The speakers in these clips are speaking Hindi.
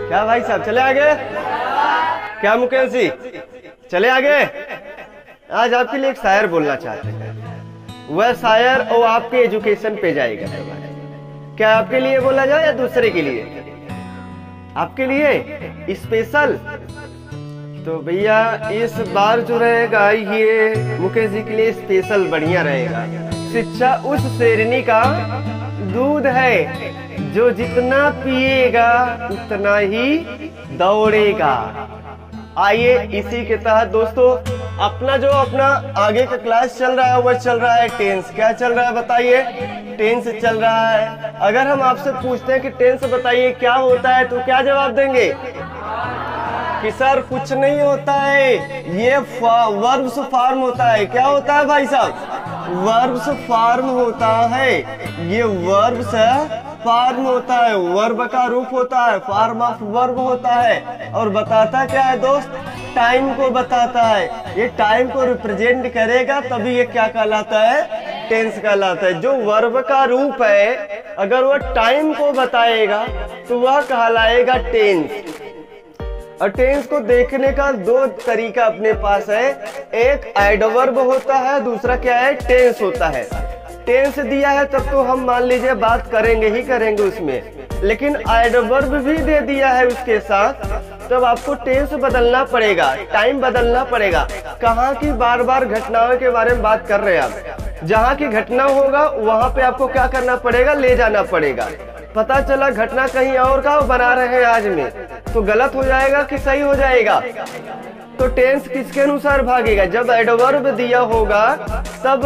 क्या भाई साहब, चले आगे? क्या मुकेश जी, चले आगे? आज आपके लिए एक शायर बोलना चाहते हैं। वह शायर और आपके एजुकेशन पे जाएगा। क्या आपके लिए बोला जाए या दूसरे के लिए? आपके लिए स्पेशल। तो भैया इस बार जो रहेगा ये मुकेश जी के लिए स्पेशल बढ़िया रहेगा। शिक्षा उस शेरनी का दूध है जो जितना पिएगा उतना ही दौड़ेगा। आइए इसी के तहत दोस्तों अपना आगे का क्लास चल रहा है वह चल रहा है टेंस। क्या चल रहा है बताइए? टेंस चल रहा है। अगर हम आपसे पूछते हैं कि टेंस बताइए क्या होता है तो क्या जवाब देंगे? कि सर कुछ नहीं होता है, ये वर्ब्स फॉर्म होता है। क्या होता है भाई साहब? वर्ब्स फॉर्म होता है। ये वर्ब्स फॉर्म होता है, वर्ब का रूप होता है, फॉर्म ऑफ वर्ब होता है। और बताता क्या है दोस्त? टाइम को बताता है। ये टाइम को रिप्रेजेंट करेगा तभी ये क्या कहलाता है? टेंस कहलाता है। जो वर्ब का रूप है अगर वह टाइम को बताएगा तो वह कहलाएगा टेंस। और टेंस को देखने का दो तरीका अपने पास है। एक एडवर्ब होता है, दूसरा क्या है? टेंस होता है। टेंस दिया है तब तो हम मान लीजिए बात करेंगे ही करेंगे उसमें, लेकिन एडवर्ब भी दे दिया है उसके साथ तब आपको टेंस बदलना पड़ेगा, टाइम बदलना पड़ेगा। कहाँ की बार बार घटनाओं के बारे में बात कर रहे हैं आप। जहाँ की घटना होगा वहां पे आपको क्या करना पड़ेगा? ले जाना पड़ेगा। पता चला घटना कहीं और का बना रहे हैं आज में, तो गलत हो जाएगा कि सही हो जाएगा? तो टेंस किसके अनुसार भागेगा? जब एडवर्ब दिया होगा तब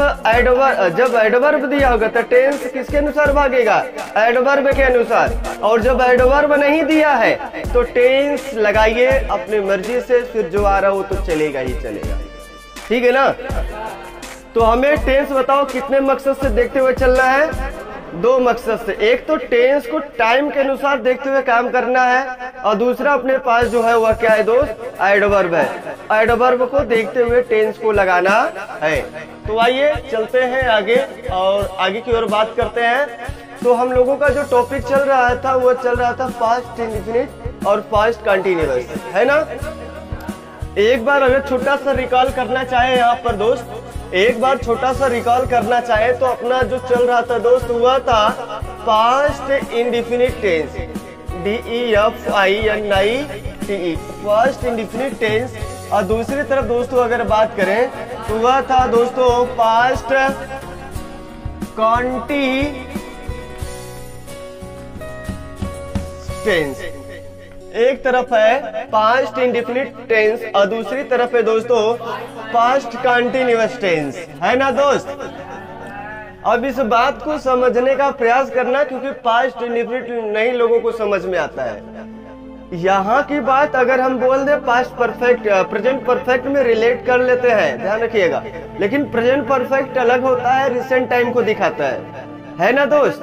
जब एडवर्ब दिया होगा तो टेंस किसके अनुसार भागेगा? एडवर्ब के अनुसार। और जब एडवर्ब नहीं दिया है तो टेंस लगाइए अपनी मर्जी से, फिर जो आ रहा हो तो चलेगा ही चलेगा। ठीक है ना? तो हमें टेंस बताओ कितने मकसद से देखते हुए चलना है? दो मकसद से। एक तो टेंस को टाइम के अनुसार देखते हुए काम करना है और दूसरा अपने पास जो है वह क्या है दोस्त? एडवर्ब है। एडवर्ब को देखते हुए टेंस को लगाना है। तो आइए चलते हैं आगे और आगे की ओर बात करते हैं। तो हम लोगों का जो टॉपिक चल रहा था वो चल रहा था पास्ट इंडेफिनिट और पास्ट कंटिन्यूअस, है ना? एक बार अगर छोटा सा रिकॉल करना चाहे यहाँ पर दोस्त, एक बार छोटा सा रिकॉल करना चाहे तो अपना जो चल रहा था दोस्त हुआ था past indefinite tense, DEFINITE, past indefinite tense. और दूसरी तरफ दोस्तों अगर बात करें तो वह था दोस्तों पास्ट कॉन्टिन्यूअस टेंस। एक तरफ है पास्ट इंडेफिनिट टेंस और दूसरी तरफ है दोस्तों पास्ट कंटिन्यूअस टेंस, है ना दोस्त? अब इस बात को समझने का प्रयास करना क्योंकि पास्ट इंडेफिनिट नहीं लोगों को समझ में आता है। यहाँ की बात अगर हम बोल दे पास्ट परफेक्ट प्रेजेंट परफेक्ट में रिलेट कर लेते हैं, ध्यान रखिएगा। लेकिन प्रेजेंट परफेक्ट अलग होता है, रिसेंट टाइम को दिखाता है ना दोस्त?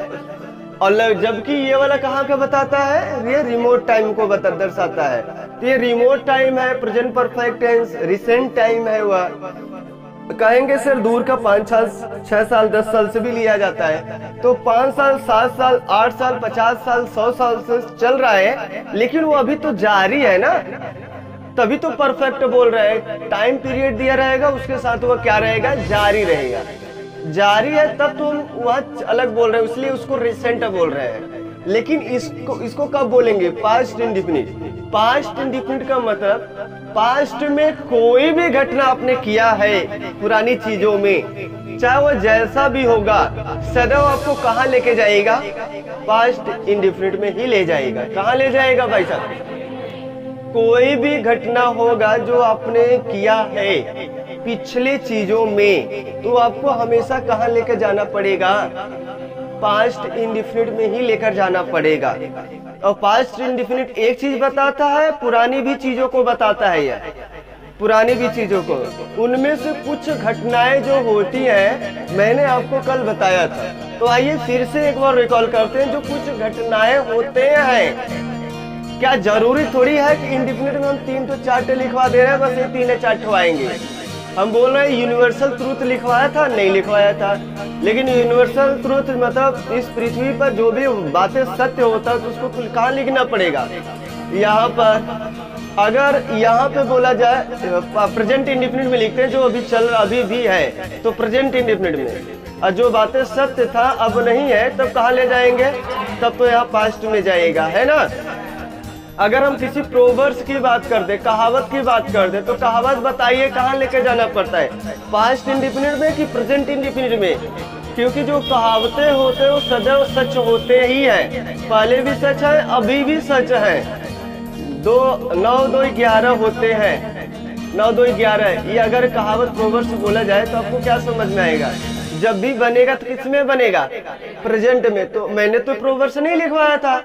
और जबकि ये वाला कहाँ का बताता है? ये रिमोट टाइम को दर्शाता है। तो ये रिमोट टाइम है, present perfect tense, recent time है। वह कहेंगे सर दूर का 5 साल 6 साल 10 साल से भी लिया जाता है, तो 5 साल 7 साल 8 साल 50 साल 100 साल से चल रहा है, लेकिन वो अभी तो जारी है ना, तभी तो परफेक्ट बोल रहे हैं। टाइम पीरियड दिया रहेगा उसके साथ वो क्या रहेगा? जारी रहेगा। जारी है तब तो हम वह अलग बोल रहे हैं, इसलिए उसको रिसेंट बोल रहे हैं। लेकिन इसको कब बोलेंगे? Past indefinite. पास्ट इंडेफिनिट का मतलब पास्ट में कोई भी घटना आपने किया है पुरानी चीजों में, चाहे वो जैसा भी होगा, सदैव आपको कहाँ लेके जाएगा? पास्ट इंडेफिनिट में ही ले जाएगा। कहाँ ले जाएगा भाई साहब? कोई भी घटना होगा जो आपने किया है पिछली चीजों में, तो आपको हमेशा कहाँ लेकर जाना पड़ेगा? पास्ट इंडेफिनिट में ही लेकर जाना पड़ेगा। और पास्ट इंडेफिनिट एक चीज बताता है, पुरानी भी चीजों को बताता है। यह पुरानी भी चीजों को, उनमें से कुछ घटनाएं जो होती हैं मैंने आपको कल बताया था। तो आइए फिर से एक बार रिकॉल करते हैं। जो कुछ घटनाएं होते हैं, क्या जरूरी थोड़ी है कि इंडेफिनिट में हम 3 to 4 लिखवा दे रहे हैं, बस ये 3 4 आएंगे। हम बोल रहे हैं यूनिवर्सल ट्रूथ लिखवाया था, नहीं लिखवाया था। लेकिन यूनिवर्सल ट्रूथ मतलब इस पृथ्वी पर जो भी बातें सत्य होता है तो उसको कहाँ लिखना पड़ेगा? यहाँ पर अगर यहाँ पे बोला जाए प्रेजेंट इंडेफिनिट में लिखते हैं जो अभी चल रहा अभी भी है, तो प्रेजेंट इंडेफिनिट में और जो बातें सत्य था अब नहीं है, तब कहाँ ले जाएंगे? तब तो यहाँ पास्ट में जाएगा, है ना। अगर हम किसी प्रोवर्ब्स की बात कर दे, कहावत की बात कर दे, तो कहावत बताइए कहाँ लेके जाना पड़ता है? पास्ट इंडेफिनिट में कि प्रेजेंट इंडेफिनिट में? क्योंकि जो कहावतें होते हैं वो सदैव सच होते ही है, पहले भी सच है अभी भी सच है। 9 2 11 होते हैं, 9 2 11। ये अगर कहावत प्रोवर्ब्स बोला जाए तो आपको क्या समझ में आएगा? जब भी बनेगा तो किस में बनेगा? प्रेजेंट में। तो मैंने तो प्रोवर्ब्स नहीं लिखवाया था,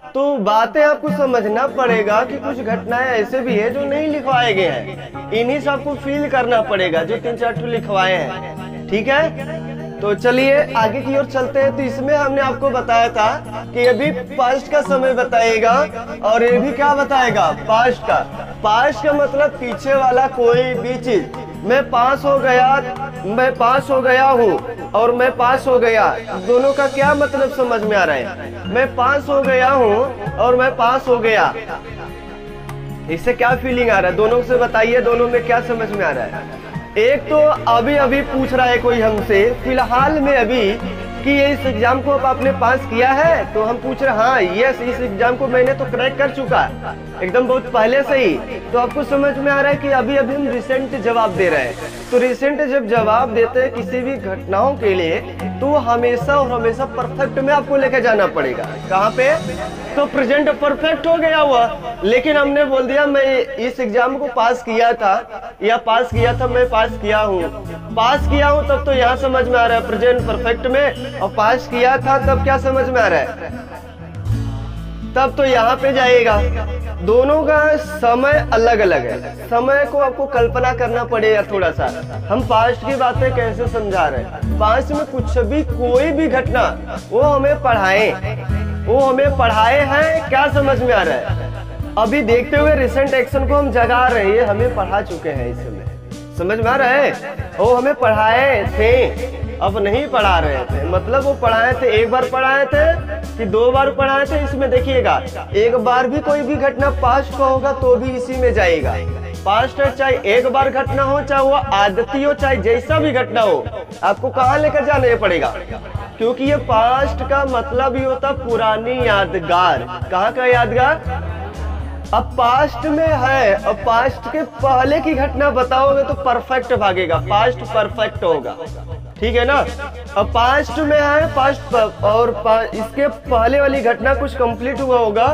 तो बातें आपको समझना पड़ेगा कि कुछ घटनाएं ऐसे भी है जो नहीं लिखवाए गए हैं, इन्हीं से आपको फील करना पड़ेगा जो 3-4 लिखवाए हैं, ठीक है। तो चलिए आगे की ओर चलते हैं। तो इसमें हमने आपको बताया था कि अभी पास्ट का समय बताएगा और ये भी क्या बताएगा? पास्ट का। पास्ट का मतलब पीछे वाला कोई भी चीज। मैं पास हो गया, मैं पास हो गया हूँ और मैं पास हो गया, दोनों का क्या मतलब समझ में आ रहा है? मैं पास हो गया हूँ और मैं पास हो गया, इससे क्या फीलिंग आ रहा है? दोनों से बताइए, दोनों में क्या समझ में आ रहा है? एक तो अभी अभी पूछ रहा है कोई हमसे फिलहाल में अभी कि ये इस एग्जाम को आपने पास किया है, तो हम पूछ रहे हाँ यस, इस एग्जाम को मैंने तो क्रैक कर चुका एकदम बहुत पहले से ही। तो आपको समझ में आ रहा है कि अभी अभी हम रिसेंट जवाब दे रहे हैं। तो रिसेंट जब जवाब देते हैं किसी भी घटनाओं के लिए तो हमेशा और हमेशा परफेक्ट में आपको लेके जाना पड़ेगा। कहाँ पे? तो प्रेजेंट परफेक्ट हो गया हुआ, लेकिन हमने बोल दिया मैं इस एग्जाम को पास किया था या पास किया था, मैं पास किया हूँ, पास किया हूँ, तब तो यहाँ समझ में आ रहा है प्रेजेंट परफेक्ट में, और पास किया था तब क्या समझ में आ रहा है? तब तो यहाँ पे जाएगा। दोनों का समय अलग अलग है, समय को आपको कल्पना करना पड़ेगा थोड़ा सा। हम पास्ट की बातें कैसे समझा रहे हैं? पास्ट में कुछ भी कोई भी घटना वो हमें पढ़ाए, वो हमें पढ़ाए हैं, क्या समझ में आ रहा है? अभी देखते हुए रिसेंट एक्शन को हम जगा रहे हैं, हमें पढ़ा चुके हैं, इस समय समझ में आ रहा है? वो हमें पढ़ाए थे, अब नहीं पढ़ा रहे थे, मतलब वो पढ़ाए थे, एक बार पढ़ाए थे कि 2 बार पढ़ाए थे। इसमें देखिएगा एक बार भी कोई भी घटना पास्ट का होगा तो भी इसी में जाएगा। पास्ट है, चाहे एक बार घटना हो, चाहे वो आदती हो, चाहे जैसा भी घटना हो, आपको कहाँ लेकर जाना पड़ेगा? क्योंकि ये पास्ट का मतलब ही होता पुरानी यादगार। कहाँ का यादगार? अब पास्ट में है, अब पास्ट के पहले की घटना बताओगे तो परफेक्ट भागेगा, पास्ट परफेक्ट होगा, ठीक है ना। अब पास्ट में है, पास्ट और इसके पहले वाली घटना कुछ कंप्लीट हुआ होगा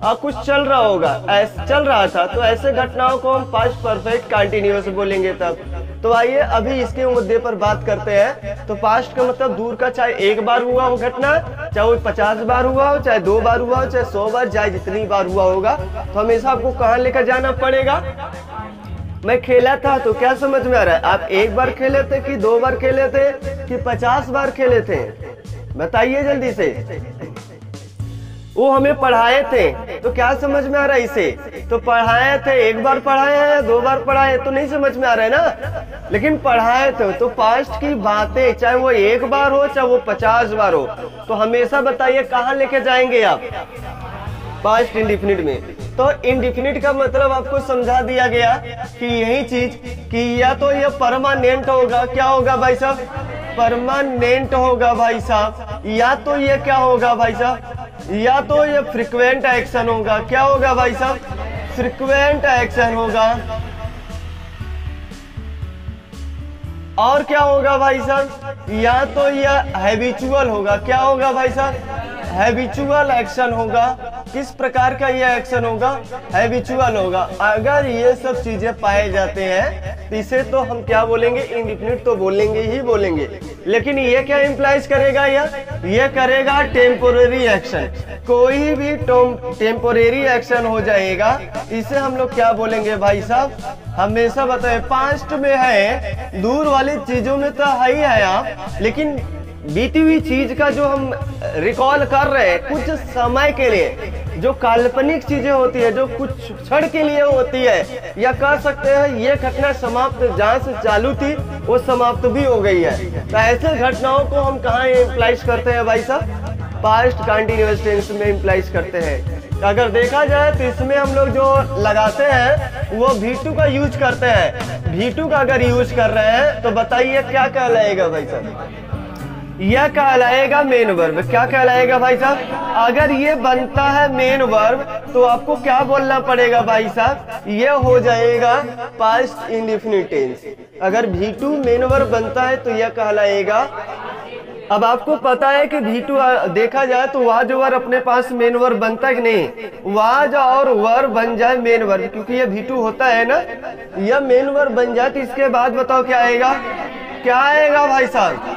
और कुछ चल रहा होगा, ऐसे चल रहा था, तो ऐसे घटनाओं को हम पास्ट परफेक्ट कंटिन्यूअस बोलेंगे तब। तो आइए अभी इसके मुद्दे पर बात करते हैं। तो पास्ट का मतलब दूर का, चाहे एक बार हुआ हो घटना, चाहे वो 50 बार हुआ हो, चाहे 2 बार हुआ हो, चाहे 100 बार, चाहे जितनी बार हुआ होगा, तो हमेशा आपको कहाँ लेकर जाना पड़ेगा? मैं खेला था तो क्या समझ में आ रहा है? आप एक बार खेले थे कि 2 बार खेले थे कि 50 बार खेले थे? बताइए जल्दी से। वो हमें पढ़ाए थे तो क्या समझ में आ रहा है इसे? तो पढ़ाए थे, एक बार पढ़ाए हैं, 2 बार पढ़ाए तो नहीं समझ में आ रहा है ना, लेकिन पढ़ाए थे। तो पास्ट की बातें चाहे वो एक बार हो चाहे वो 50 बार हो, तो हमेशा बताइए कहाँ लेके जाएंगे आप? पास्ट इंडेफिनिट में। तो इंडेफिनिट का मतलब आपको समझा दिया गया कि यही चीज कि या तो ये परमानेंट होगा, क्या होगा भाई साहब? परमानेंट होगा भाई साहब, या तो ये क्या होगा भाई साहब? या तो ये फ्रीक्वेंट एक्शन होगा, क्या होगा भाई साहब? फ्रीक्वेंट एक्शन होगा। और क्या होगा भाई साहब? या तो ये हैबिचुअल होगा, क्या होगा भाई साहब? हैबिचुअल एक्शन होगा। किस प्रकार का ये एक्शन होगा? हैबिचुअल होगा। अगर ये सब चीजें पाए जाते हैं तो इसे तो हम क्या बोलेंगे? इंडेफिनिट तो बोलेंगे ही बोलेंगे, लेकिन ये क्या इम्प्लाइज करेगा? ये करेगा टेम्पोरेरी एक्शन। कोई भी टेम्पोरेरी एक्शन हो जाएगा, इसे हम लोग क्या बोलेंगे भाई साहब? हमेशा बताए पास्ट में है, दूर वाली चीजों में तो है ही है आप, लेकिन बीती हुई चीज का जो हम रिकॉल कर रहे हैं कुछ समय के लिए, जो काल्पनिक चीजें होती है, जो कुछ क्षण के लिए होती है, या कह सकते हैं ये घटना समाप्त जहाँ से चालू थी वो समाप्त भी हो गई है। तो ऐसे घटनाओं को हम कहाँ इम्प्लाइज करते हैं भाई साहब? पास्ट कंटिन्यूअस टेंस में इम्प्लाइज करते हैं। अगर देखा जाए तो इसमें हम लोग जो लगाते हैं वो V2 का यूज करते हैं। V2 का अगर यूज कर रहे हैं तो बताइए क्या कहलाएगा भाई साहब? यह कहलाएगा मेन वर्ब। क्या कहलाएगा भाई साहब? अगर ये बनता है मेन वर्ब तो आपको क्या बोलना पड़ेगा भाई साहब? ये हो जाएगा पास्ट इंडेफिनिट टेंस। अगर V2 मेन वर्ब बनता है तो यह कहलाएगा। अब आपको पता है कि V2 देखा जाए तो वाज वर्ब अपने पास मेन वर्ब बनता है कि नहीं? वाज और वर्ब बन जाए मेन वर्ब, क्योंकि ये V2 होता है ना, यह मेन वर्ब बन जाए तो इसके बाद बताओ क्या आएगा? क्या आएगा भाई साहब?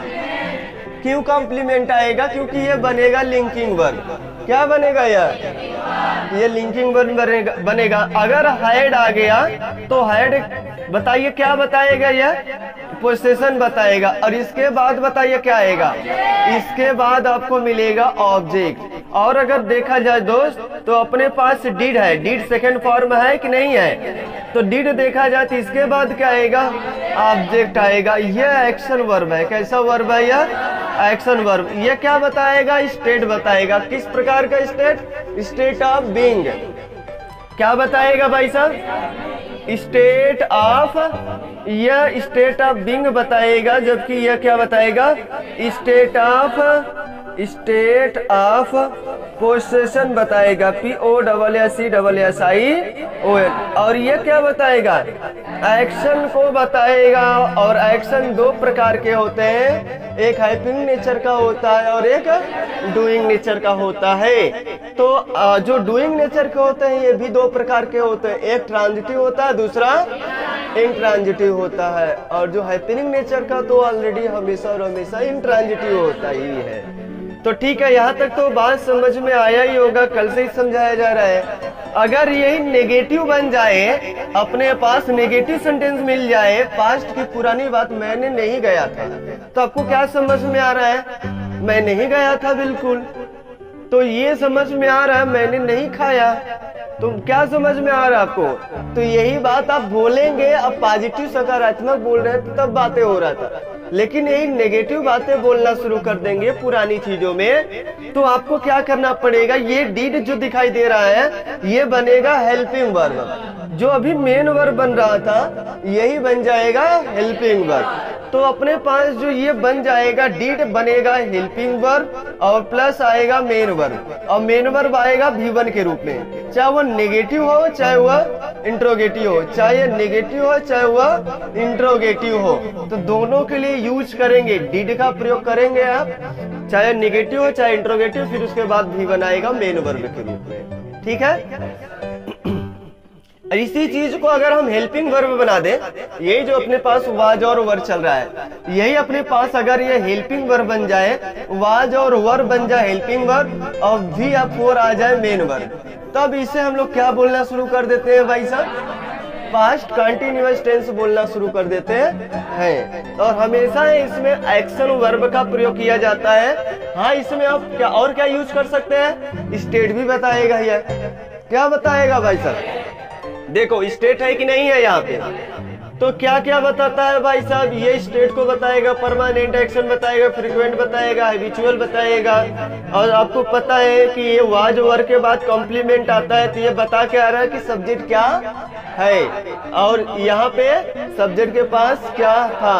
क्यों कॉम्प्लीमेंट आएगा? क्योंकि ये बनेगा लिंकिंग वर्ब। क्या बनेगा यार? ये लिंकिंग वर्ब बनेगा। अगर हैड आ गया तो हैड बताइए क्या बताएगा? यह पोसेशन बताएगा। और इसके बाद बताइए क्या आएगा? इसके बाद आपको मिलेगा ऑब्जेक्ट। और अगर देखा जाए दोस्त तो अपने पास डिड है। डिड सेकंड फॉर्म है कि नहीं है? तो डिड देखा जाए तो इसके बाद क्या आएगा? ऑब्जेक्ट आएगा। यह एक्शन वर्ब है। कैसा वर्ब है यह? Action verb. यह क्या बताएगा? स्टेट बताएगा। किस प्रकार का स्टेट? State of being. क्या बताएगा भाई साहब? स्टेट ऑफ, यह स्टेट ऑफ बीइंग बताएगा, जबकि यह क्या बताएगा? स्टेट ऑफ पोसेशन बताएगा। POSSION। और ये क्या बताएगा? एक्शन को बताएगा। और एक्शन दो प्रकार के होते हैं, एक हेल्पिंग नेचर का होता है और एक डूइंग नेचर का होता है। तो जो डूइंग नेचर के होते हैं ये भी दो प्रकार के होते हैं, एक ट्रांजिटिव होता है, दूसरा इंट्रांजिटिव होता है। और जो हेल्पिंग नेचर का तो ऑलरेडी हमेशा और हमेशा इंट्रांजिटिव होता ही है। तो ठीक है, यहाँ तक तो बात समझ में आया ही होगा, कल से ही समझाया जा रहा है। अगर यही नेगेटिव बन जाए, अपने पास नेगेटिव सेंटेंस मिल जाए, पास्ट की पुरानी बात मैंने नहीं गया था, तो आपको क्या समझ में आ रहा है? मैं नहीं गया था बिल्कुल। तो ये समझ में आ रहा है मैंने नहीं खाया। तो क्या समझ में आ रहा है आपको? तो यही बात आप बोलेंगे, अब पॉजिटिव सकारात्मक बोल रहे हैं तो तब बातें हो रहा था, लेकिन यही नेगेटिव बातें बोलना शुरू कर देंगे पुरानी चीजों में, तो आपको क्या करना पड़ेगा? ये डिड जो दिखाई दे रहा है ये बनेगा हेल्पिंग वर्ब। जो अभी मेन वर्ब बन रहा था यही बन जाएगा हेल्पिंग वर्ब। तो अपने पास जो ये बन जाएगा, डिड बनेगा हेल्पिंग वर्ब और प्लस आएगा मेन वर्ब। और मेन वर्ब आएगा V1 के रूप में, चाहे वो नेगेटिव हो चाहे वह इंट्रोगेटिव हो, चाहे नेगेटिव हो चाहे वह इंट्रोगेटिव हो, तो दोनों के लिए यूज करेंगे, डिड का प्रयोग करेंगे आप, चाहे नेगेटिव हो चाहे इंट्रोगेटिव, फिर उसके बाद V1 आएगा मेन वर्ब के रूप में। ठीक है, इसी चीज को अगर हम हेल्पिंग वर्ब बना दें, यही जो अपने पास वाज और वर चल रहा है, यही अपने पास अगर ये हेल्पिंग वर्ब बन जाए, वाज और वर बन जाए हेल्पिंग वर्ब और V4 आ जाए मेन वर्ब, तब इसे हम लोग क्या बोलना शुरू कर देते हैं भाई साहब? पास्ट कंटिन्यूअस टेंस बोलना शुरू कर देते हैं। और हमेशा इसमें एक्शन वर्ब का प्रयोग किया जाता है। हाँ, इसमें आप क्या और क्या यूज कर सकते हैं? स्टेट भी बताएगा। यह क्या बताएगा भाई साहब? देखो स्टेट है कि नहीं है यहाँ पे, तो क्या क्या बताता है भाई साहब? ये स्टेट को बताएगा, परमानेंट एक्शन बताएगा, फ्रीक्वेंट बताएगा, हैबिचुअल बताएगा। और आपको पता है कि ये वाज वर्ब के बाद कॉम्प्लीमेंट आता है, तो ये बता के आ रहा है कि सब्जेक्ट क्या है, और यहाँ पे सब्जेक्ट के पास क्या था,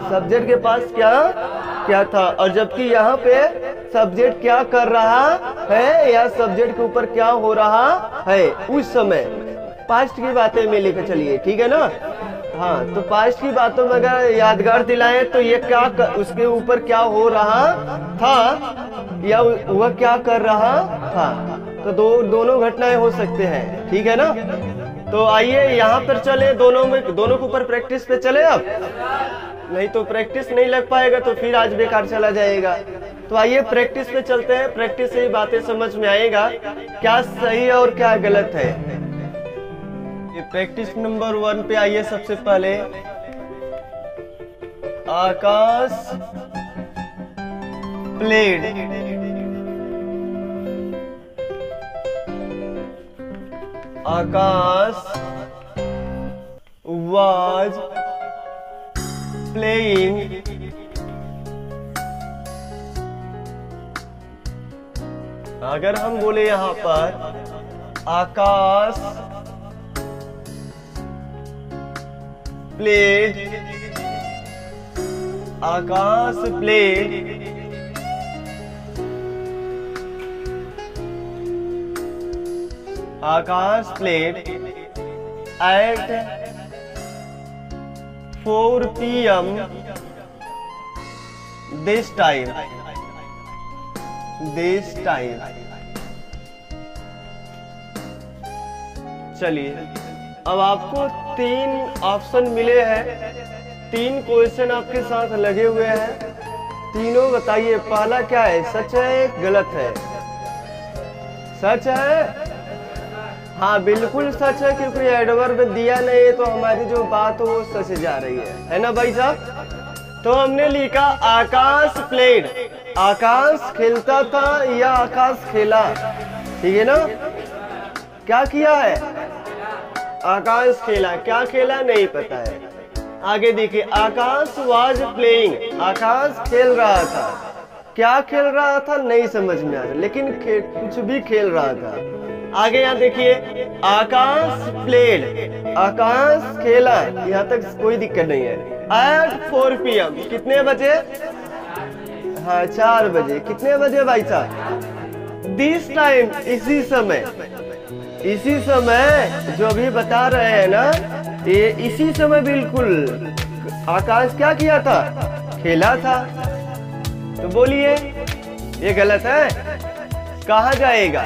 सब्जेक्ट के पास क्या था। और जबकि यहाँ पे सब्जेक्ट क्या कर रहा है या सब्जेक्ट के ऊपर क्या हो रहा है उस समय, पास्ट की बातें में लेकर चलिए। ठीक है ना? हाँ, तो पास्ट की बातों में अगर यादगार दिलाएं तो ये क्या उसके ऊपर क्या हो रहा था या वह क्या कर रहा था, तो दोनों घटनाएं हो सकते हैं। ठीक है ना? तो आइए यहाँ पर चले, दोनों के ऊपर प्रैक्टिस पे चले। अब नहीं तो प्रैक्टिस नहीं लग पाएगा तो फिर आज बेकार चला जाएगा। तो आइए प्रैक्टिस पे चलते हैं, प्रैक्टिस से ही बातें समझ में आएगा क्या सही है और क्या गलत है। ये प्रैक्टिस नंबर 1 पे आइए। सबसे पहले Akash played, Akash was playing अगर हम बोले यहां पर Akash played, Akash played Akash played at 4 PM this time चलिए अब आपको 3 ऑप्शन मिले हैं, 3 क्वेश्चन आपके साथ लगे हुए हैं। तीनों बताइए पहला क्या है, सच है गलत है? सच है? हाँ बिल्कुल सच है, क्योंकि एडवर्ब दिया नहीं है तो हमारी जो बात हो वो सच जा रही है ना भाई साहब। तो हमने लिखा आकाश प्लेड, आकाश खेलता था या आकाश खेला, ठीक है ना? क्या किया है? आकाश खेला। क्या खेला नहीं पता है। आगे देखिए, आकाश वाज प्लेइंग, आकाश खेल रहा था। क्या खेल रहा था नहीं समझ में आ रहा, लेकिन कुछ भी खेल रहा था। आगे यहाँ देखिए, आकाश प्लेड, आकाश खेला, यहाँ तक कोई दिक्कत नहीं है। एट 4 PM, कितने बजे? हाँ 4 बजे। कितने बजे भाई साहब? दिस टाइम, इसी समय। इसी समय जो अभी बता रहे हैं ना, ये इसी समय बिल्कुल आकाश क्या किया था? खेला था। तो बोलिए ये गलत है? कहाँ जाएगा?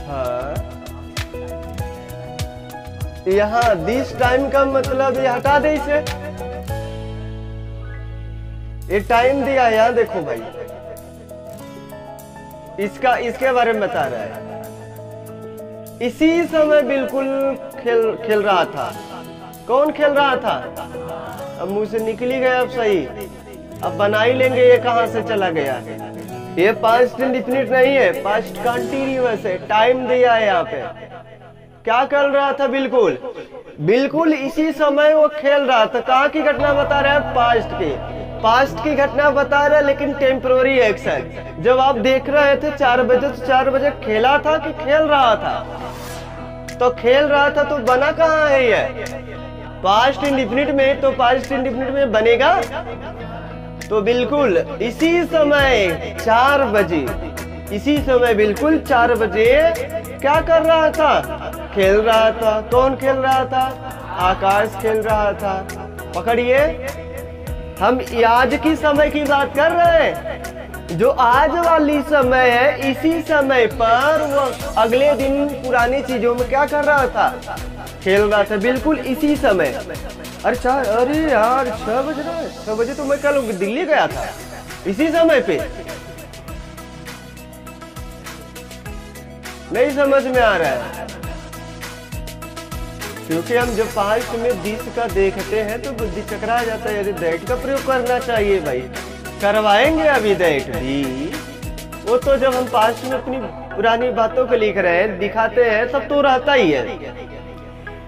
हाँ यहाँ दिस टाइम का मतलब ये हटा दे, इसे ये टाइम दिया है। यहाँ देखो भाई, इसके बारे में बता रहा है। इसी समय बिल्कुल खेल रहा था। कौन खेल रहा था? अब मुंह से निकल ही गया। अब सही, अब बना ही लेंगे ये कहां से चला गया। ये पास्ट इंडेफिनिट नहीं है, पास्ट कंटीन्यूअस है। टाइम दिया है यहाँ पे। क्या कर रहा था? बिल्कुल इसी समय वो खेल रहा था। कहाँ की घटना बता रहा है? पास्ट की घटना बता रहा है, लेकिन टेम्पररी एक्शन। जब आप देख रहे थे 4 बजे, तो 4 बजे खेला था कि खेल रहा था? तो खेल रहा था, तो बना कहाँ है ये? पास्ट इंडेफिनिट में। तो पास्ट इंडेफिनिट में बनेगा तो बिल्कुल इसी समय 4 बजे, इसी समय बिल्कुल 4 बजे क्या कर रहा था? खेल रहा था। कौन खेल रहा था? आकाश खेल रहा था। पकड़िए, हम आज की समय की बात कर रहे हैं। जो आज वाली समय है, इसी समय पर वो अगले दिन पुरानी चीजों में क्या कर रहा था? खेल रहा था। बिल्कुल इसी समय। अरे यार 6 बज रहा है। 6 बजे तो मैं कल दिल्ली गया था, इसी समय पे। नहीं समझ में आ रहा है, क्योंकि हम जब पास्ट में दिस का देखते हैं तो बुद्धि चकरा जाता है। यदि दैट का प्रयोग करना चाहिए भाई, करवाएंगे अभी दैट भी। वो तो जब हम पास्ट में अपनी पुरानी बातों को लिख रहे हैं, दिखाते हैं, तब तो रहता ही है।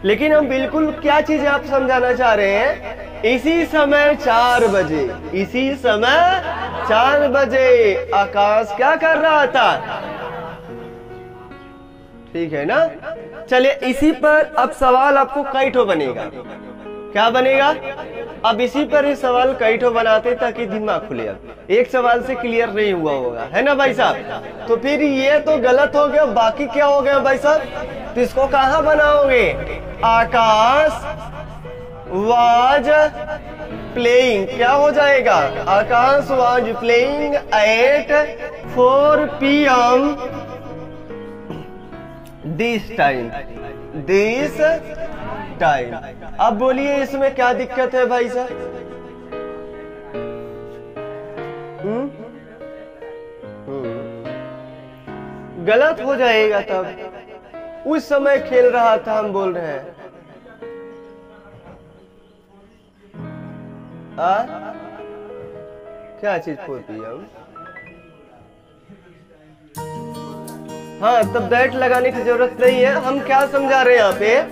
लेकिन हम बिल्कुल क्या चीज आप समझाना चाह रहे हैं? इसी समय 4 बजे, इसी समय 4 बजे आकाश क्या कर रहा था? ठीक है ना? चलिए, इसी पर अब सवाल आपको कई ठो बनेगा। क्या बनेगा? अब इसी पर ही सवाल कई ठो बनाते ताकि दिमाग खुले। अब एक सवाल से क्लियर नहीं हुआ होगा, है ना भाई साहब? तो फिर ये तो गलत हो गया, बाकी क्या हो गया भाई साहब? तो इसको कहाँ बनाओगे? आकाश वाज प्लेइंग, क्या हो जाएगा? Akash was playing at 4 PM this time. अब बोलिए इसमें क्या दिक्कत है भाई साहब? गलत हो जाएगा। तब उस समय खेल रहा था, हम बोल रहे हैं। क्या चीज 4 PM? हाँ, तब दैट लगाने की जरूरत नहीं है। हम क्या समझा रहे हैं यहाँ पे,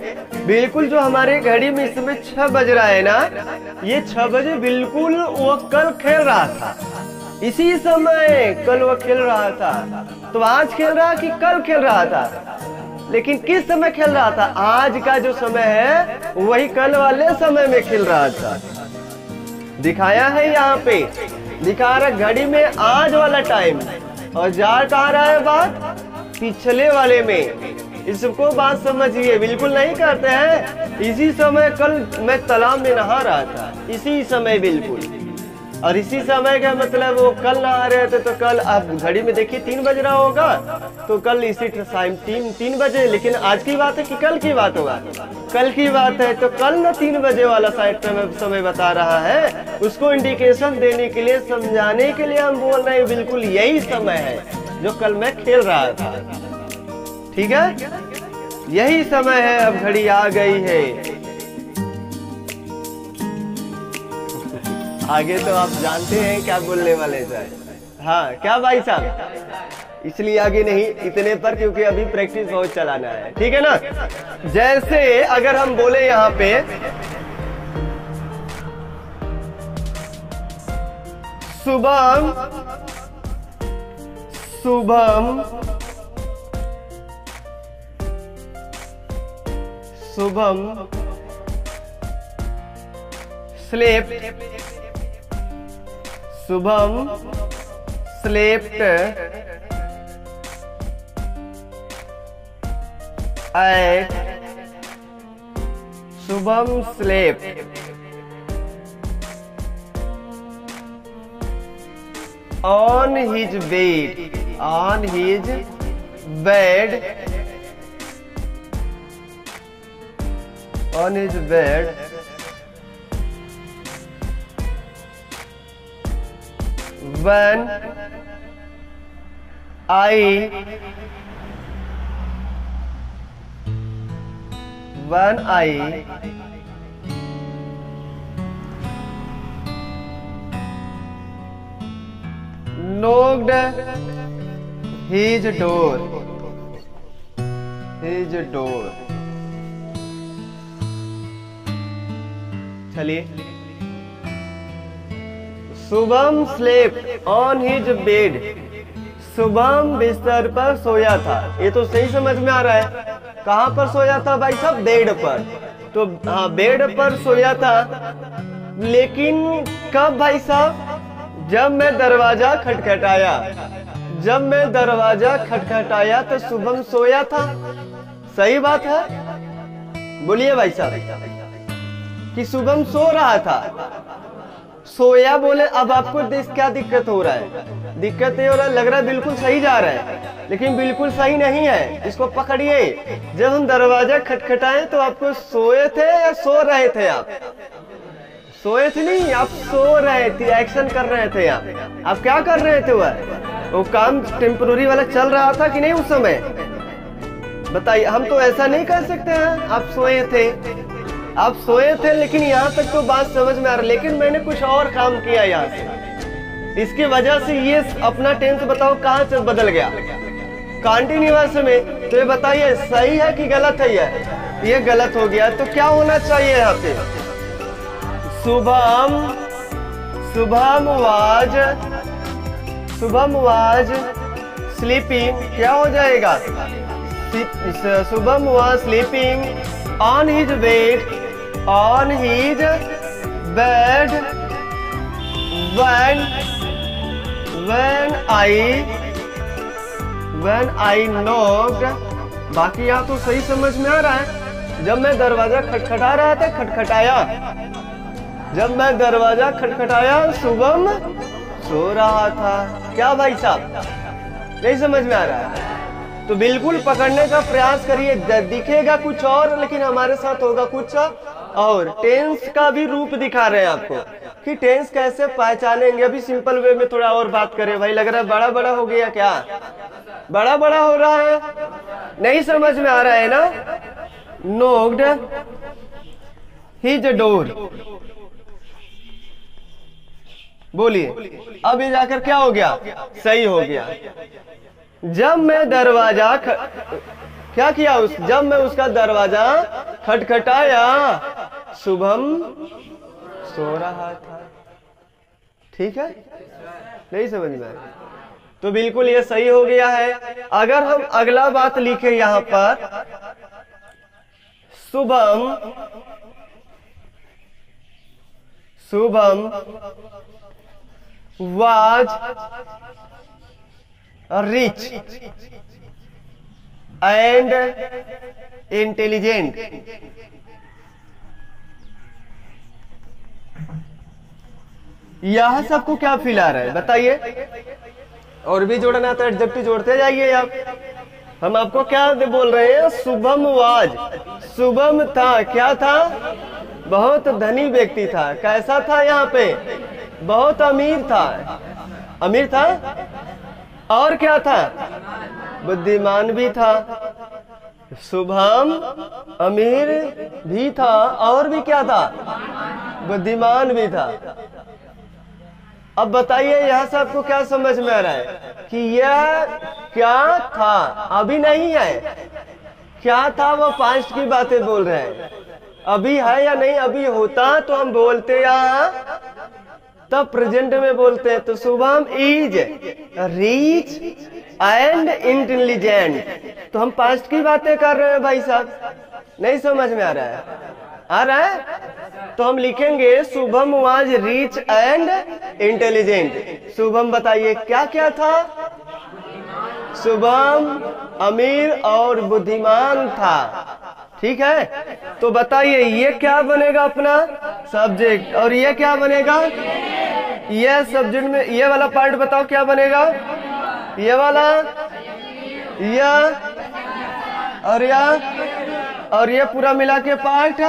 बिल्कुल जो हमारे घड़ी में इस समय 6 बज रहा है ना, ये 6 बजे बिल्कुल वो कल खेल रहा था, इसी समय कल वो खेल रहा था। तो आज खेल रहा कि कल खेल रहा था, लेकिन किस समय खेल रहा था? आज का जो समय है वही कल वाले समय में खेल रहा था। दिखाया है यहाँ पे, दिखा रहा घड़ी में आज वाला टाइम, और जा कहाँ रहा है बात? पिछले वाले में। इसको बात समझिए, बिल्कुल नहीं करते हैं इसी समय कल मैं तालाब में नहा रहा था, इसी समय बिल्कुल। और इसी समय का मतलब वो कल नहा रहे थे, तो कल आप घड़ी में देखिए 3 बज रहा होगा, तो कल इसी टाइम 3 बजे। लेकिन आज की बात है कि कल की बात होगा? कल की बात है, तो कल ना 3 बजे वाला साइड समय बता रहा है, उसको इंडिकेशन देने के लिए, समझाने के लिए हम बोल रहे हैं बिल्कुल यही समय है जो कल मैं खेल रहा था। ठीक है, यही समय है, अब घड़ी आ गई है। आगे तो आप जानते हैं क्या बोलने वाले थे। हाँ क्या भाई साहब, इसलिए आगे नहीं इतने पर, क्योंकि अभी प्रैक्टिस बहुत चलाना है। ठीक है ना? जैसे अगर हम बोले यहाँ पे Shubham Shubham Shubham slept, Shubham slept at, Shubham slept on his bed, on his bed, on his bed, when I knocked his door, चलिए, Shubham slept on his bed, Shubham बिस्तर पर सोया था। ये तो सही समझ में आ रहा है। कहाँ पर सोया था भाई साहब? बेड पर। तो हाँ, बेड पर सोया था, लेकिन कब भाई साहब? जब मैं दरवाजा खटखटाया, जब मैं दरवाजा खटखटाया तो शुभम सोया था। सही बात है, बोलिए भाई साहब कि शुभम सो रहा था। सोया बोले, अब आपको क्या दिक्कत हो रहा है? दिक्कत ये हो रहा है, लग रहा है बिल्कुल सही जा रहा है, लेकिन बिल्कुल सही नहीं है। इसको पकड़िए। जब हम दरवाजा खटखटाए तो आपको सोए थे या सो रहे थे? आप सोए थे नहीं, आप सो रहे थे, एक्शन कर रहे थे। आप क्या कर रहे थे? वो काम टेम्पोररी वाला चल रहा था कि नहीं उस समय? बताइए। हम तो ऐसा नहीं कर सकते हैं। आप सोए थे, आप सोए थे, लेकिन यहाँ तक तो बात समझ में आ रहा, लेकिन मैंने कुछ और काम किया यहाँ से, इसकी वजह से ये अपना टेंस बताओ कहाँ से बदल गया? कंटिन्यूअस में। तो ये बताइए सही है कि गलत है? ये गलत हो गया। तो क्या होना चाहिए यहाँ पे? Shubham was sleeping. क्या हो जाएगा? Shubham was sleeping on his bed, on his bed when I knocked। बाकी यहाँ तो सही समझ में आ रहा है। जब मैं दरवाजा खटखटा रहा था, खटखटाया, जब मैं दरवाजा खटखटाया शुभम सो रहा था। क्या भाई साहब, नहीं समझ में आ रहा है? तो बिल्कुल पकड़ने का प्रयास करिए। दिखेगा कुछ और, लेकिन हमारे साथ होगा कुछ और। टेंस का भी रूप दिखा रहे हैं आपको कि टेंस कैसे पहचानेंगे। अभी सिंपल वे में थोड़ा और बात करें। भाई लग रहा है बड़ा बड़ा हो गया क्या? बड़ा बड़ा हो रहा है, नहीं समझ में आ रहा है ना? knocked his door, बोलिए। अब ये जाकर क्या हो गया? सही हो गया। जब मैं दरवाजा क्या किया जब मैं उसका दरवाजा खटखटाया, शुभम सो रहा था। ठीक है, नहीं समझ में आया तो बिल्कुल ये सही हो गया है। अगर हम अगला बात लिखे यहां पर, Shubham was rich and intelligent. यह सबको क्या फील आ रहा है बताइए? और भी जोड़ना तो एडजेक्टिव जोड़ते जाइए आप। हम आपको क्या बोल रहे हैं? शुभम वाज, शुभम था, क्या था? बहुत धनी व्यक्ति था। कैसा था? यहाँ पे बहुत अमीर था। अमीर था और क्या था? बुद्धिमान भी था। शुभम अमीर भी था और भी क्या था? बुद्धिमान भी था। अब बताइए यह सबको क्या समझ में आ रहा है कि यह क्या था? अभी नहीं है, क्या था वो पास्ट की बातें बोल रहे हैं। अभी है या नहीं? अभी होता तो हम बोलते यहाँ, तब प्रेजेंट में बोलते हैं। तो Shubham is rich and intelligent, तो हम पास्ट की बातें कर रहे हैं भाई साहब। नहीं समझ में आ रहा है? आ रहा है? तो हम लिखेंगे Shubham was rich and intelligent. Shubham बताइए क्या क्या था? शुभम अमीर और बुद्धिमान था। ठीक है, तो बताइए ये क्या बनेगा अपना सब्जेक्ट, और ये क्या बनेगा? ये सब्जेक्ट में ये वाला पार्ट बताओ क्या बनेगा? ये वाला, यह और ये पूरा मिला के पार्ट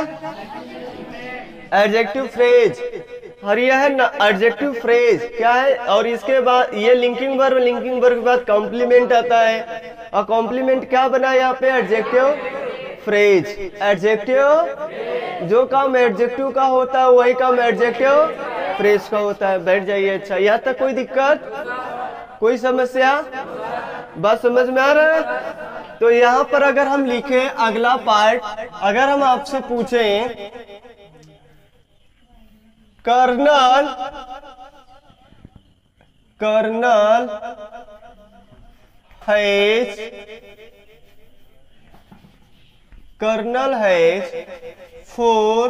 एडजेक्टिव फ्रेज। और यह है ना एडजेक्टिव फ्रेज क्या है? और इसके बाद ये लिंकिंग वर्ब, लिंकिंग वर्ब के बाद कॉम्प्लीमेंट आता है। और कॉम्प्लीमेंट क्या बना यहाँ पे? Adjective phrase. एडजेक्टिव, जो काम एडजेक्टिव का होता है वही काम एडजेक्टिव फ्रेज का होता है। बैठ जाइए। अच्छा, यहाँ तक कोई दिक्कत, कोई समस्या? बात समझ में आ रहा है? तो यहाँ पर अगर हम लिखें अगला पार्ट, अगर हम आपसे पूछें कर्नल हैज 4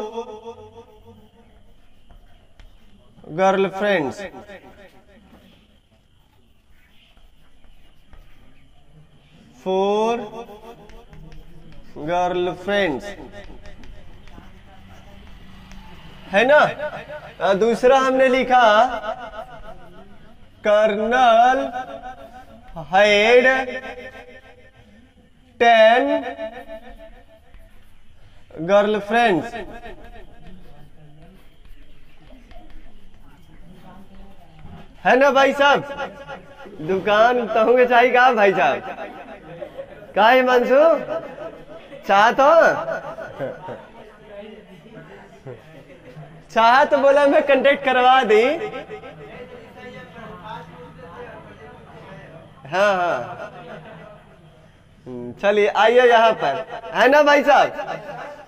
गर्लफ्रेंड्स। है ना? दूसरा हमने लिखा कर्नल हैड 10 गर्लफ्रेंड्स। है ना भाई साहब? दुकान तो होंगे चाहिए का भाई साहब? का है मंसू? चाह तो बोला मैं कांटेक्ट करवा दी। हाँ, चलिए आइए यहाँ पर। है ना भाई साहब?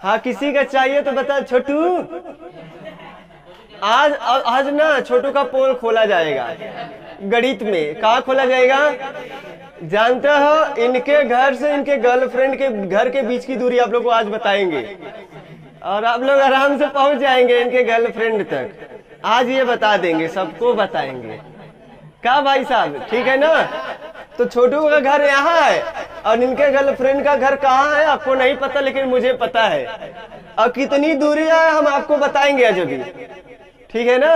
हाँ, किसी का चाहिए तो बता। छोटू आज ना छोटू का पोल खोला जाएगा गणित में। कहाँ खोला जाएगा? जानते हो, इनके घर से इनके गर्लफ्रेंड के घर के बीच की दूरी आप लोग को आज बताएंगे, और आप लोग आराम से पहुंच जाएंगे इनके गर्लफ्रेंड तक। आज ये बता देंगे, सबको बताएंगे। क्या भाई साहब, ठीक है ना? तो छोटू का घर यहाँ है और इनके गर्लफ्रेंड का घर कहाँ है आपको नहीं पता, लेकिन मुझे पता है। और कितनी दूरी है हम आपको बताएंगे आज अभी। ठीक है ना?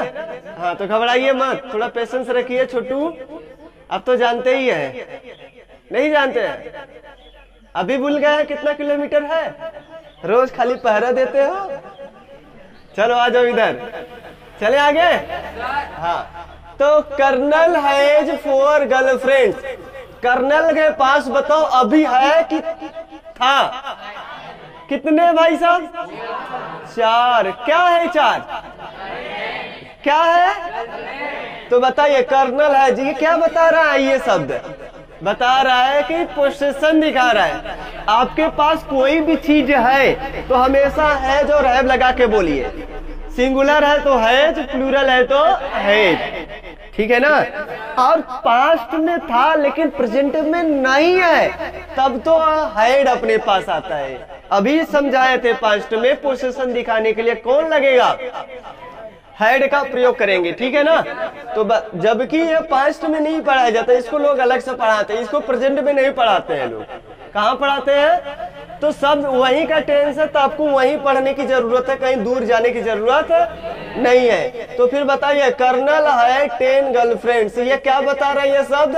हाँ, तो घबराइए मत, थोड़ा पेशेंस रखिए। छोटू अब तो जानते ही है, नहीं जानते हैं? अभी भूल गए हैं कितना किलोमीटर है? रोज खाली पहरा देते हो। चलो आ जाओ इधर, चले आगे। हाँ, तो कर्नल हैज 4 गर्लफ्रेंड्स। कर्नल के पास बताओ अभी है कि था? कितने भाई साहब? 4। क्या है 4? क्या है? तो बताइए कर्नल है जी, क्या बता रहा है ये शब्द? बता रहा है कि पोसेशन दिखा रहा है। आपके पास कोई भी चीज है तो हमेशा हैज और हैव लगा के बोलिए। सिंगुलर है तो हैज, प्लूरल है तो हैज, ठीक है ना। और पास्ट में था लेकिन प्रेजेंट में नहीं है, तब तो हैड अपने पास आता है। अभी समझाए थे पास्ट में पोसेशन दिखाने के लिए कौन लगेगा, हैड का प्रयोग करेंगे, ठीक है ना। तो जबकि ये पास्ट में नहीं पढ़ाया जाता, इसको लोग अलग से पढ़ाते हैं, इसको प्रेजेंट में नहीं पढ़ाते हैं लोग। कहाँ पढ़ाते हैं? तो सब वहीं का टेंस है, तो आपको वहीं पढ़ने की जरूरत है, कहीं दूर जाने की जरूरत नहीं है। तो फिर बताइए, कर्नल है 10 गर्लफ्रेंड्स, ये क्या बता रहा है ये शब्द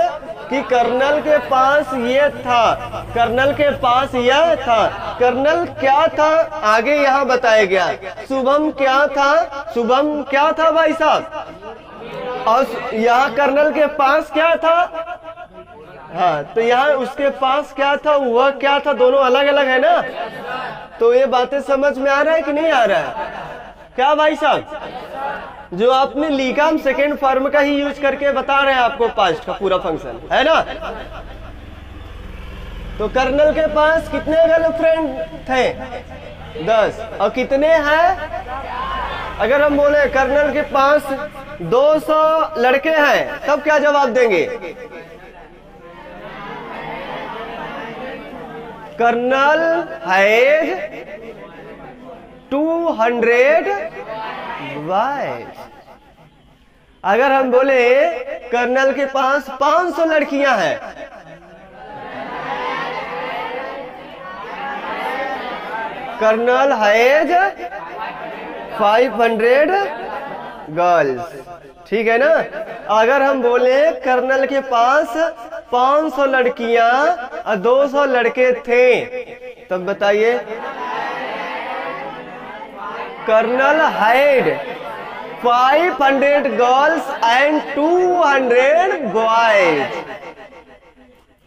कि कर्नल के पास ये था, कर्नल के पास यह था। कर्नल क्या था आगे यहाँ बताया गया। शुभम क्या था, शुभम क्या था भाई साहब, और यहाँ कर्नल के पास क्या था, हाँ, तो यहाँ उसके पास क्या था, वह क्या था, दोनों अलग अलग है ना। तो ये बातें समझ में आ रहा है कि नहीं आ रहा है? क्या भाई साहब, जो आपने लिखा हम सेकेंड फॉर्म का ही यूज करके बता रहे हैं आपको पास्ट का पूरा फंक्शन, है ना। तो कर्नल के पास कितने गर्लफ्रेंड थे? 10। और कितने हैं? अगर हम बोले कर्नल के पास 200 लड़के हैं, तब क्या जवाब देंगे? Colonel has 200 wife. अगर हम बोले कर्नल के पास 500 लड़कियां हैं, कर्नल हैज 500 गर्ल्स, ठीक है ना। अगर हम बोले कर्नल के पास 500 लड़कियां और 200 लड़के थे, तब बताइए colonel had 500 girls and 200 boys.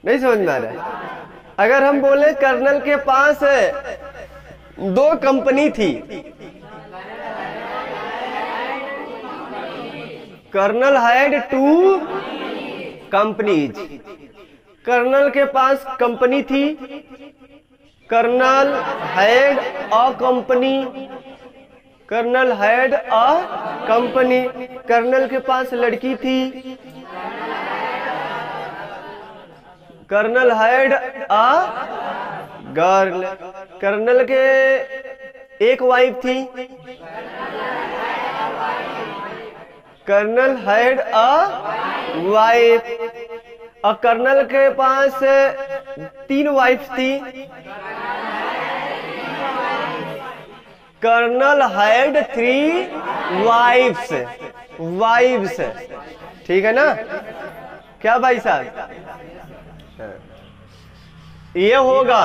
नहीं समझ में आ रहा है? अगर हम बोले कर्नल के पास 2 कंपनी थी, कर्नल हैड 2 कंपनीज। कर्नल के पास कंपनी थी, colonel had a company, colonel had a company. Colonel के पास लड़की थी, colonel had a girl. Colonel के एक वाइफ थी, कर्नल हैड अ वाइफ। और कर्नल के पास 3 वाइफ थी, कर्नल हैड 3 वाइफ्स, वाइफ्स, ठीक है ना। क्या भाई साहब, ये होगा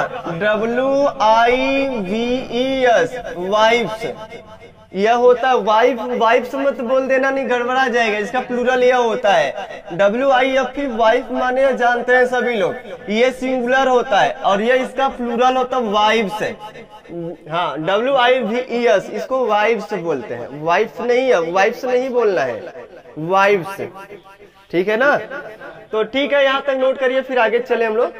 WIVES, वाइफ्स। यह होता है वाइफ, वाइफ्स मत बोल देना, नहीं गड़बड़ा जाएगा। इसका प्लूरल यह होता है WIFE, वाइफ माने जानते हैं सभी लोग, ये सिंगुलर होता है, और ये इसका प्लूरल होता है वाइफ्स। हाँ, WIVES, इसको वाइफ्स बोलते हैं, वाइफ नहीं है, वाइफ्स नहीं बोलना है, वाइफ्स, ठीक है ना। तो ठीक है, यहाँ तक नोट करिए, फिर आगे चले हम लोग।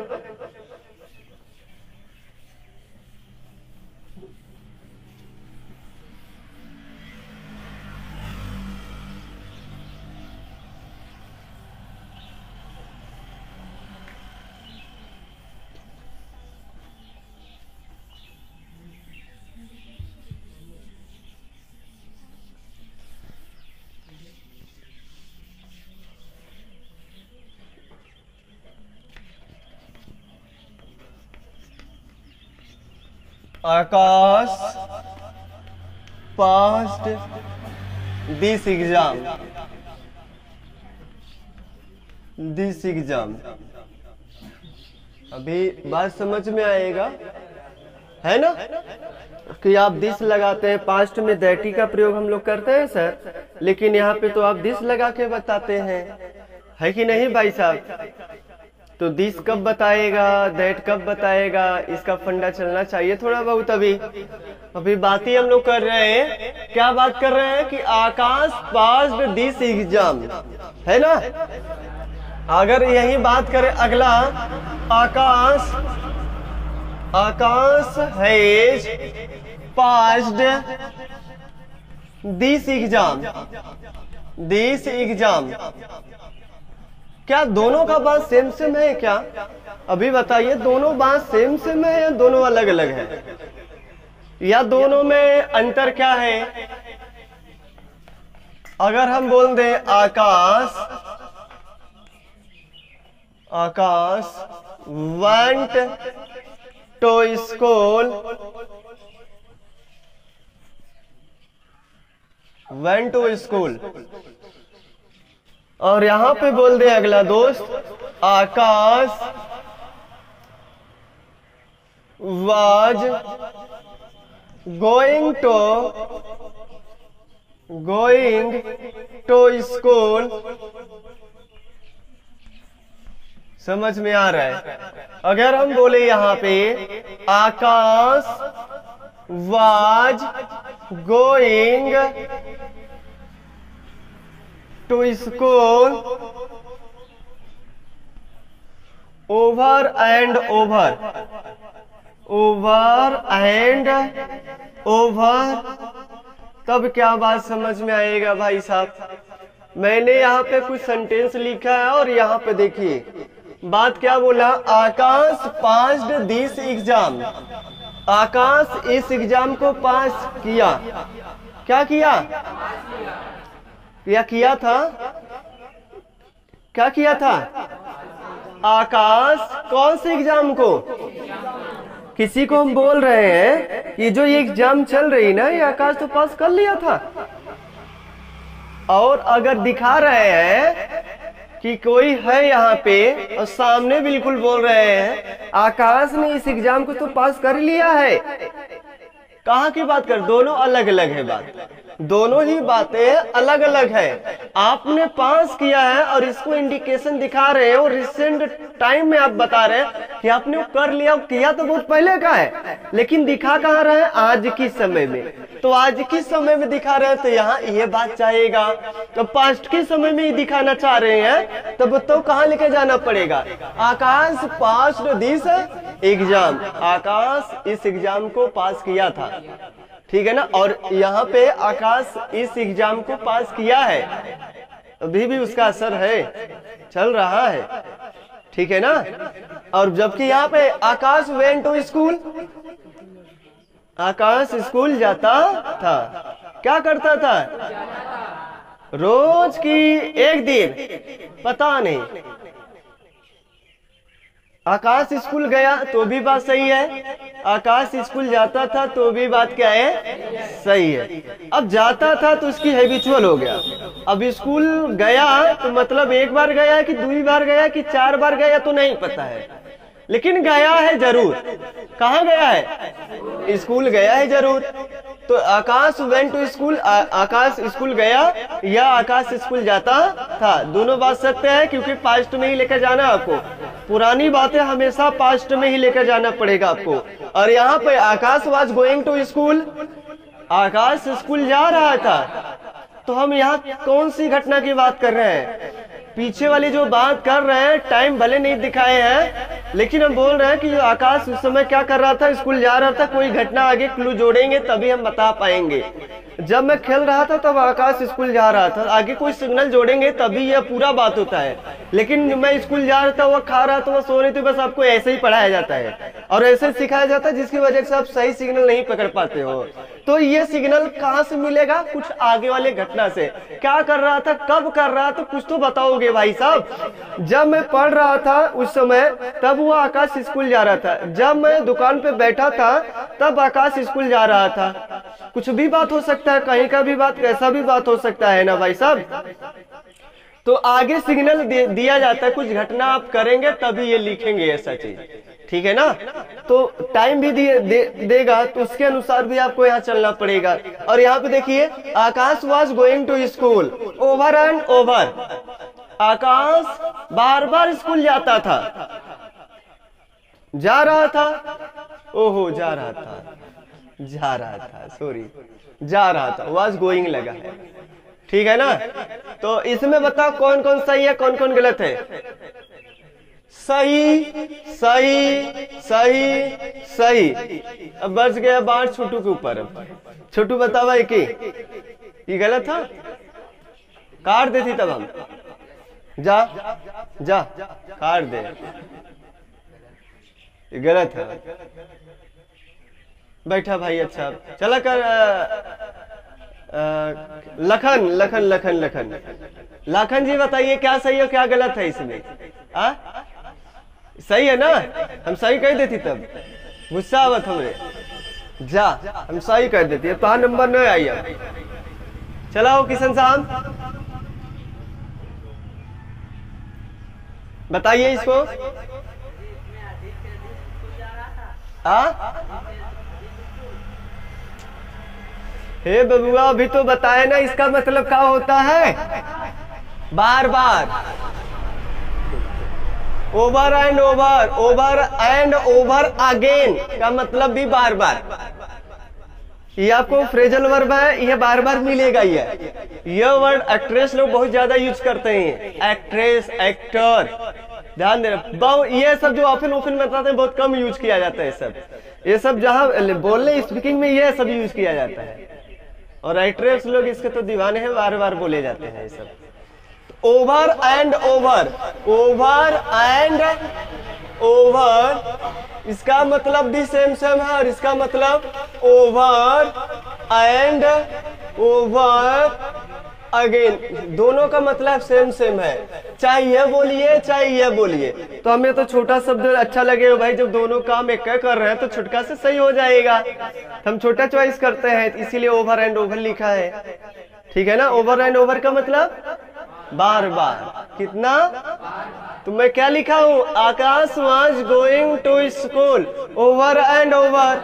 Akash passed this exam, this exam. अभी बात समझ में आएगा, है ना, कि आप दिस लगाते हैं, पास्ट में दैटी का प्रयोग हम लोग करते हैं सर, लेकिन यहाँ पे तो आप दिस लगा के बताते हैं, है कि नहीं भाई साहब। तो दिस कब बताएगा, दैट कब बताएगा, इसका फंडा चलना चाहिए थोड़ा बहुत। अभी बात ही हम लोग कर रहे हैं, क्या बात कर रहे हैं कि आकाश पास्ड दिस एग्जाम, है ना। अगर यही बात करें अगला, Akash, Akash has passed this exam, this exam, क्या दोनों का बात सेम सेम है क्या? अभी बताइए, दोनों बात सेम सेम है या दोनों अलग अलग है, या दोनों में अंतर क्या है? अगर हम बोल दें आकाश, आकाश went to school, went to school, और यहां पे बोल दे अगला दोस्त, आकाश was going to school, समझ में आ रहा है? अगर हम बोले यहां पे आकाश was going to school, over and over, over and over, तब क्या बात समझ में आएगा भाई साहब? मैंने यहाँ पे कुछ सेंटेंस लिखा है और यहाँ पे देखिए बात क्या बोला, आकाश पास्ड दिस एग्जाम, आकाश इस एग्जाम को पास किया, क्या किया? या किया था, क्या किया था? आकाश कौन से एग्जाम को? किसी को हम बोल रहे हैं कि जो ये एग्जाम चल रही ना, ये आकाश तो पास कर लिया था। और अगर दिखा रहे हैं कि कोई है यहाँ पे और सामने बिल्कुल बोल रहे हैं आकाश ने इस एग्जाम को तो पास कर लिया है, कहाँ की बात कर? दोनों अलग अलग है बात, दोनों ही बातें अलग अलग है। आपने पास किया है और इसको इंडिकेशन दिखा रहे हैं और रिसेंट टाइम में आप बता रहे हैं कि आपने कर लिया, किया तो बहुत पहले का है, लेकिन दिखा कहाँ रहे हैं? आज की समय में। तो आज की समय में दिखा रहे हैं तो यहाँ ये बात चाहेगा, तो पास्ट के समय में ही दिखाना चाह रहे हैं तो बताओ कहाँ लेके जाना पड़ेगा? आकाश पास्ड दिस एग्जाम, आकाश इस एग्जाम को पास किया था, ठीक है ना। और यहाँ पे आकाश इस एग्जाम को पास किया है, अभी भी उसका असर है, चल रहा है, ठीक है ना। और जबकि यहाँ पे Akash went to school, Akash school जाता था, क्या करता था? रोज की एक दिन पता नहीं। आकाश स्कूल गया तो भी बात सही है, आकाश स्कूल जाता था तो भी बात क्या है? सही है। अब जाता था तो उसकी हैबिचुअल हो गया, अब स्कूल गया तो मतलब एक बार गया कि 2 बार गया कि 4 बार गया तो नहीं पता है, लेकिन गया है जरूर। कहाँ गया है? स्कूल गया है जरूर। तो Akash went to school, Akash school गया या आकाश स्कूल जाता था, दोनों बात सत्य है, क्योंकि पास्ट में ही लेकर जाना आपको, पुरानी बातें हमेशा पास्ट में ही लेकर जाना पड़ेगा आपको। और यहाँ पे Akash was going to school, Akash school जा रहा था, तो हम यहाँ कौन सी घटना की बात कर रहे हैं? पीछे वाली जो बात कर रहे हैं, टाइम भले नहीं दिखाए हैं, लेकिन हम बोल रहे हैं कि आकाश उस समय क्या कर रहा था? स्कूल जा रहा था। कोई घटना आगे क्लू जोड़ेंगे तभी हम बता पाएंगे। जब मैं खेल रहा था तब आकाश स्कूल जा रहा था, आगे कोई सिग्नल जोड़ेंगे तभी यह पूरा बात होता है। लेकिन मैं स्कूल जा रहा था, वह खा रहा था, वह सो रही थी, बस आपको ऐसे ही पढ़ाया जाता है और ऐसे सिखाया जाता है, जिसकी वजह से आप सही सिग्नल नहीं पकड़ पाते हो। तो ये सिग्नल कहाँ से मिलेगा? कुछ आगे वाले घटना से। क्या कर रहा था, कब कर रहा था, कुछ तो बताओगे भाई साहब। जब मैं पढ़ रहा था उस समय तब वो आकाश स्कूल जा रहा था, जब मैं दुकान पे बैठा था तब आकाश स्कूल जा रहा था। कुछ भी बात हो सकता है, कहीं का भी बात, कैसा भी बात हो सकता है ना भाई साहब। तो आगे सिग्नल दिया जाता है, कुछ घटना आप करेंगे तभी ये लिखेंगे ऐसा चीज, ठीक है ना। तो टाइम भी देगा तो उसके अनुसार भी आपको यहाँ चलना पड़ेगा। और यहाँ पे देखिए Akash was going to school over and over, Akash बार बार स्कूल जाता था, जा रहा था, ओहो जा रहा था, जा रहा था, सॉरी जा रहा था, वॉज गोइंग लगा है, ठीक है ना। तो इसमें बताओ कौन कौन सही है, कौन कौन गलत है। सही सही सही सही। अब बच गया बाढ़ छोटू के ऊपर। छोटू बता भाई कि ये गलत था, काट देती तब हम। जा जा काट दे, ये गलत है। बैठा भाई, अच्छा चला कर। लखन लखन लखन लखन लाखन जी बताइए क्या सही है क्या गलत है इसमें। सही है ना, हम सही कह देती तब गुस्सा आवत हमरे। जा हम सही कर देती है तो नंबर नहीं आई। चलाओ किशन साहब बताइए इसको। हे बबुआ अभी तो बताए ना, इसका मतलब क्या होता है। बार बार, over and over, over and over again का मतलब भी बार बार। ये आपको फ्रेजल वर्ब है, ये बार बार मिलेगा। ये वर्ड एक्ट्रेस लोग बहुत ज्यादा यूज करते हैं। एक्ट्रेस, एक्टर, ध्यान देना। ये सब जो ऑफन ओफन बताते हैं बहुत कम यूज किया जाता है। सब ये सब जहां बोलने स्पीकिंग में ये सब यूज किया जाता है। और एक्ट्रेस लोग इसके तो दीवाने हैं, बार बार बोले जाते हैं ये सब। Over and over, over and over, इसका मतलब भी सेम सेम है। और इसका मतलब ओवर एंड ओवर अगेन, दोनों का मतलब सेम सेम है। चाहे यह बोलिए चाहे यह बोलिए। तो हमें तो छोटा शब्द अच्छा लगेगा भाई, जब दोनों काम एक कर रहे हैं तो छुटका से सही हो जाएगा। हम छोटा चॉइस करते हैं, इसीलिए ओवर एंड ओवर लिखा है। ठीक है ना। ओवर एंड ओवर का मतलब बार बार। कितना, तो मैं क्या लिखा हूं, Akash was going to school, over and over.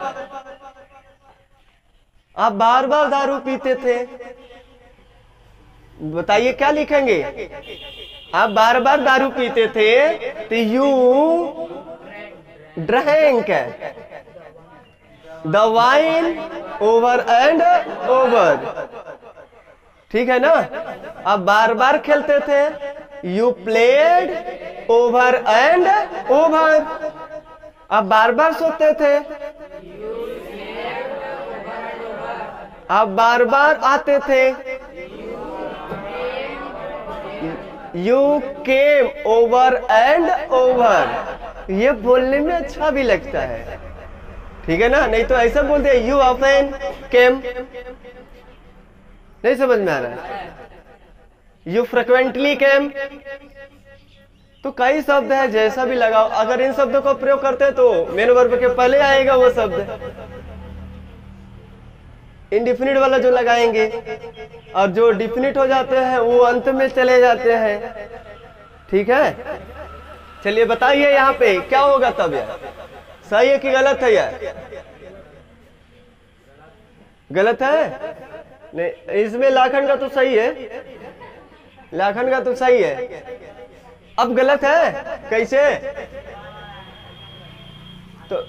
आप बार बार दारू पीते थे, बताइए क्या लिखेंगे। आप बार बार दारू पीते थे तो you drank the wine over and over. ठीक है ना। आप बार बार खेलते थे, you played over and over. आप बार बार सोते थे, आप बार बार आते थे, you came over and over. ये बोलने में अच्छा भी लगता है। ठीक है ना। नहीं तो ऐसा बोलते हैं यू ऑफन केम, नहीं समझ में आ रहा है। यू फ्रिक्वेंटली केम। तो कई शब्द है, जैसा भी लगाओ। अगर इन शब्दों का प्रयोग करते हैं तो मेन वर्ब के पहले आएगा वो शब्द। इंडिफिनिट वाला जो लगाएंगे, और जो डिफिनिट हो जाते हैं वो अंत में चले जाते हैं। ठीक है। चलिए बताइए यहाँ पे क्या होगा तब। यार सही है कि गलत है। यार गलत है नहीं, इसमें लाखन का तो सही है, लाखन का तो सही है। अब गलत है कैसे। तो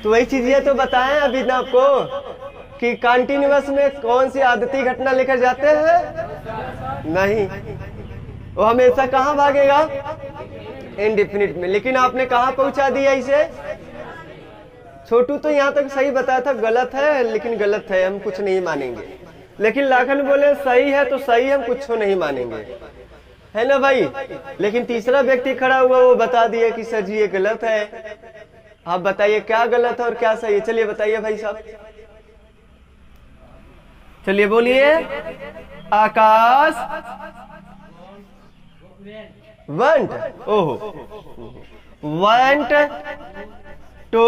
वही चीज ये तो बताएं अभी ना आपको कि कंटिन्यूअस में कौन सी आदती घटना लेकर जाते हैं। नहीं, वो हमेशा कहाँ भागेगा, इंडेफिनिट में। लेकिन आपने कहाँ पहुंचा दिया इसे। छोटू तो यहाँ तक सही बताया था, गलत है लेकिन गलत है, हम कुछ नहीं मानेंगे। लेकिन लाखन बोले सही है तो सही, हम कुछ नहीं मानेंगे, है ना भाई। लेकिन तीसरा व्यक्ति खड़ा हुआ, वो बता दिया कि सर जी ये गलत है। आप बताइए क्या गलत है और क्या सही है। चलिए बताइए भाई साहब, चलिए बोलिए। आकाश went, ओहो, went to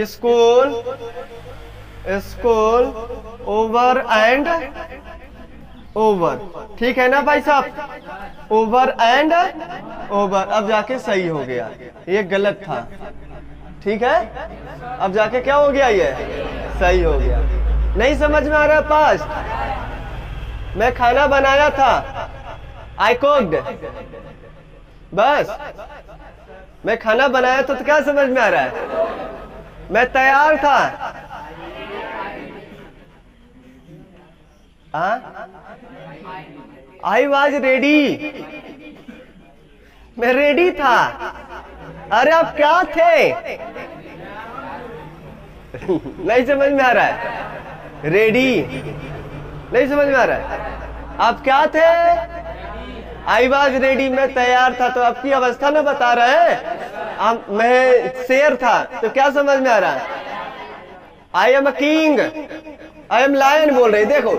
school, school over and over। ठीक है ना भाई साहब, ओवर एंड ओवर। अब जाके सही हो गया, ये गलत था। ठीक है, अब जाके क्या हो गया, ये सही हो गया। नहीं समझ में आ रहा पास्ट। मैं खाना बनाया था, आई कुक्ड। बस मैं खाना बनाया तो क्या समझ में आ रहा है। मैं तैयार था, आई वॉज रेडी, मैं रेडी था। अरे आप क्या थे? नहीं समझ में आ रहा है। रेडी नहीं समझ में आ रहा है। आप क्या थे? आई वॉज रेडी, मैं तैयार था। तो आपकी अवस्था ना बता रहे हैं। मैं शेर था, तो क्या समझ में आ रहा है? I am a king, I am lion बोल रहे। देखो,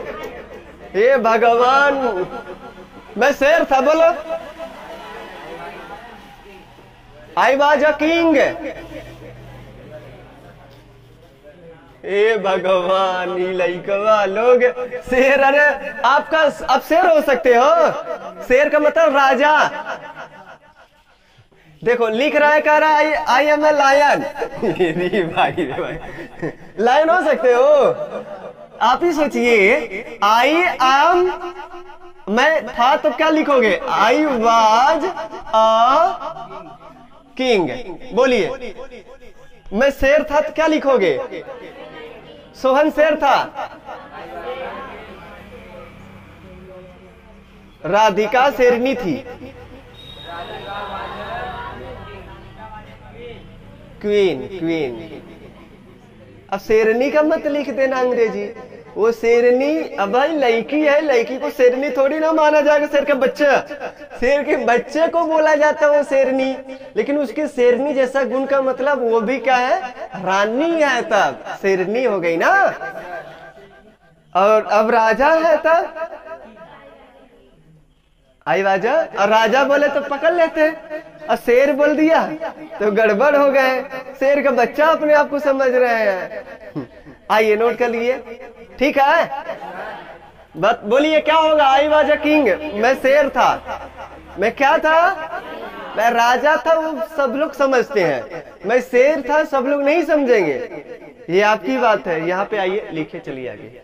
हे भगवान, मैं शेर था, बोलो। I was a king. ए भगवान, लइकवा लोग शेर। अरे आपका आप शेर हो सकते हो। शेर का मतलब राजा। देखो लिख रहा है, कह रहा है आई एम ए लायन। भाई लायन हो सकते हो आप ही सोचिए। आई एम, मैं था तो क्या लिखोगे? I was a king. बोलिए, मैं शेर था तो क्या लिखोगे? सोहन शेर था। राधिका शेरनी थी। Queen, queen. अब शेरनी का मत लिख देना अंग्रेजी। वो शेरनी, अब भाई लड़की है, लड़की को शेरनी थोड़ी ना माना जाएगा। शेर का बच्चा, शेर के बच्चे को बोला जाता है वो शेरनी। लेकिन उसके शेरनी जैसा गुण का मतलब वो भी क्या है? रानी है, तब शेरनी हो गई ना। और अब राजा है तब आई राजा। और राजा बोले तो पकड़ लेते, और शेर बोल दिया तो गड़बड़ हो गए। शेर का बच्चा अपने आप को समझ रहे हैं। आइए नोट कर लिए, ठीक है? बोलिए क्या होगा? आई वाज अ किंग, मैं शेर था। मैं क्या था? मैं राजा था, वो सब लोग समझते हैं। मैं शेर था, सब लोग नहीं समझेंगे। ये आपकी बात है। यहाँ पे आइए, लिखे चलिए आगे।